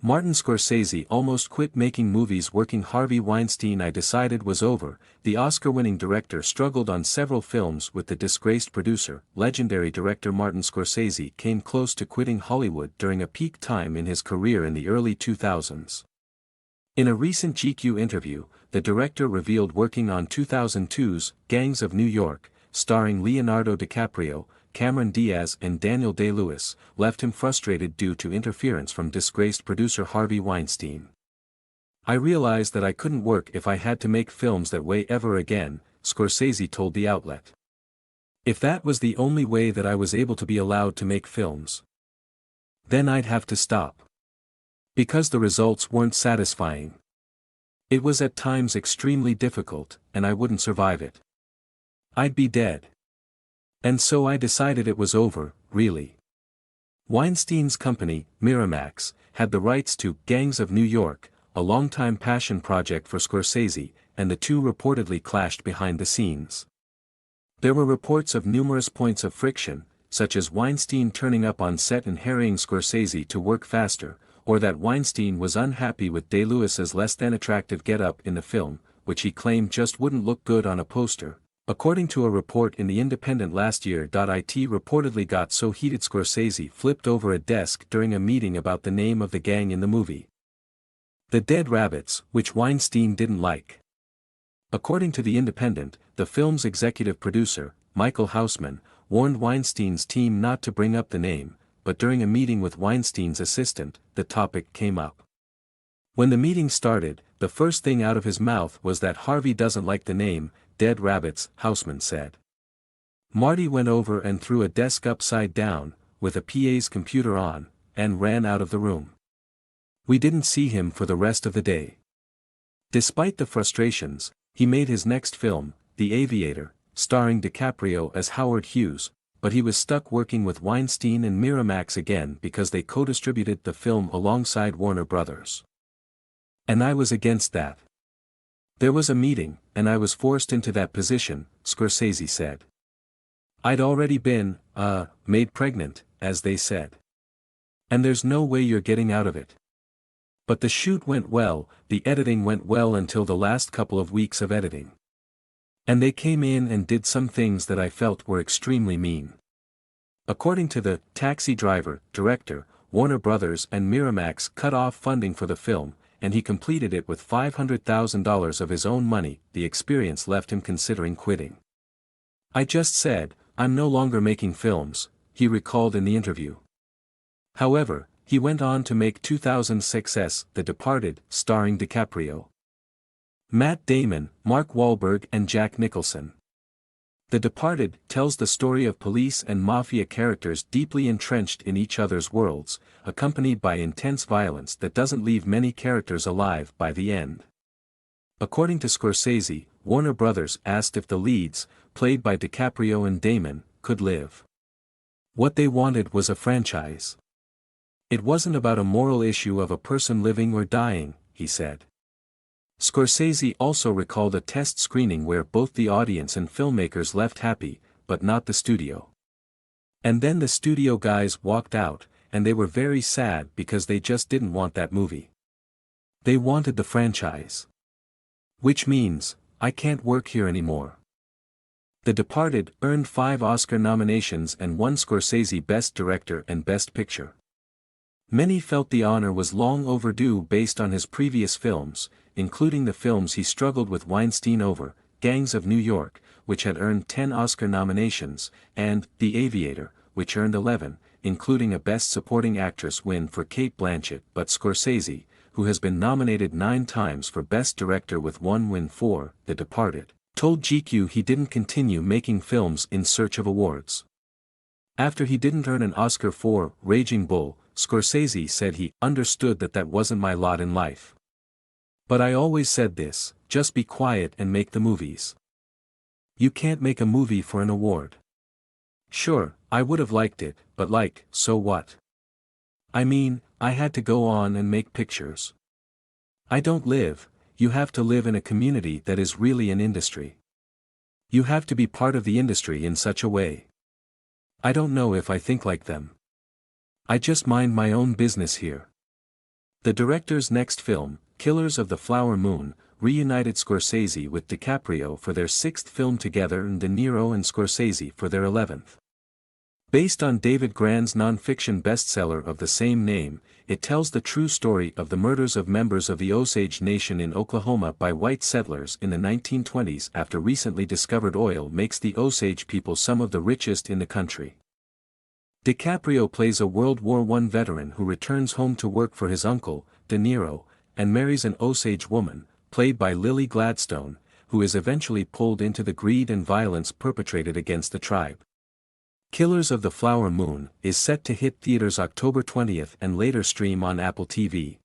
Martin Scorsese almost quit making movies working. Harvey Weinstein I decided was over. The Oscar-winning director struggled on several films with the disgraced producer. Legendary director Martin Scorsese came close to quitting Hollywood during a peak time in his career in the early 2000s. In a recent GQ interview, the director revealed working on 2002's Gangs of New York, starring Leonardo DiCaprio, Cameron Diaz and Daniel Day-Lewis, left him frustrated due to interference from disgraced producer Harvey Weinstein. "I realized that I couldn't work if I had to make films that way ever again," Scorsese told the outlet. "If that was the only way that I was able to be allowed to make films, then I'd have to stop. Because the results weren't satisfying. It was at times extremely difficult, and I wouldn't survive it. I'd be dead. And so I decided it was over, really." Weinstein's company, Miramax, had the rights to Gangs of New York, a longtime passion project for Scorsese, and the two reportedly clashed behind the scenes. There were reports of numerous points of friction, such as Weinstein turning up on set and harrying Scorsese to work faster, or that Weinstein was unhappy with Day-Lewis's less than attractive get-up in the film, which he claimed just wouldn't look good on a poster. According to a report in The Independent last year. It reportedly got so heated Scorsese flipped over a desk during a meeting about the name of the gang in the movie, The Dead Rabbits, which Weinstein didn't like. According to The Independent, the film's executive producer, Michael Haussman, warned Weinstein's team not to bring up the name, but during a meeting with Weinstein's assistant, the topic came up. When the meeting started, the first thing out of his mouth was that Harvey doesn't like the name, Dead Rabbits, Haussman said. Marty went over and threw a desk upside down, with a PA's computer on, and ran out of the room. We didn't see him for the rest of the day. Despite the frustrations, he made his next film, The Aviator, starring DiCaprio as Howard Hughes, but he was stuck working with Weinstein and Miramax again because they co-distributed the film alongside Warner Brothers. And I was against that. There was a meeting, and I was forced into that position, Scorsese said. I'd already been, made pregnant, as they said. And there's no way you're getting out of it. But the shoot went well, the editing went well until the last couple of weeks of editing. And they came in and did some things that I felt were extremely mean. According to the Taxi Driver director, Warner Brothers and Miramax cut off funding for the film, and he completed it with $500,000 of his own money. The experience left him considering quitting. "I just said, I'm no longer making films," he recalled in the interview. However, he went on to make 2006's The Departed, starring DiCaprio, Matt Damon, Mark Wahlberg and Jack Nicholson. The Departed tells the story of police and mafia characters deeply entrenched in each other's worlds, accompanied by intense violence that doesn't leave many characters alive by the end. According to Scorsese, Warner Brothers asked if the leads, played by DiCaprio and Damon, could live. What they wanted was a franchise. It wasn't about a moral issue of a person living or dying, he said. Scorsese also recalled a test screening where both the audience and filmmakers left happy, but not the studio. And then the studio guys walked out, and they were very sad because they just didn't want that movie. They wanted the franchise. Which means, I can't work here anymore. The Departed earned 5 Oscar nominations and won Scorsese Best Director and Best Picture. Many felt the honor was long overdue based on his previous films, including the films he struggled with Weinstein over, Gangs of New York, which had earned 10 Oscar nominations, and The Aviator, which earned 11, including a Best Supporting Actress win for Cate Blanchett. But Scorsese, who has been nominated 9 times for Best Director with 1 win for The Departed, told GQ he didn't continue making films in search of awards. After he didn't earn an Oscar for Raging Bull, Scorsese said he understood that that wasn't my lot in life. But I always said this, just be quiet and make the movies. You can't make a movie for an award. Sure, I would have liked it, but so what? I mean, I had to go on and make pictures. I don't live, you have to live in a community that is really an industry. You have to be part of the industry in such a way. I don't know if I think like them. I just mind my own business here. The director's next film, Killers of the Flower Moon, reunited Scorsese with DiCaprio for their sixth film together and De Niro and Scorsese for their 11th. Based on David Grann's non-fiction bestseller of the same name, it tells the true story of the murders of members of the Osage Nation in Oklahoma by white settlers in the 1920s after recently discovered oil makes the Osage people some of the richest in the country. DiCaprio plays a World War I veteran who returns home to work for his uncle, De Niro, and marries an Osage woman, played by Lily Gladstone, who is eventually pulled into the greed and violence perpetrated against the tribe. Killers of the Flower Moon is set to hit theaters October 20th and later stream on Apple TV.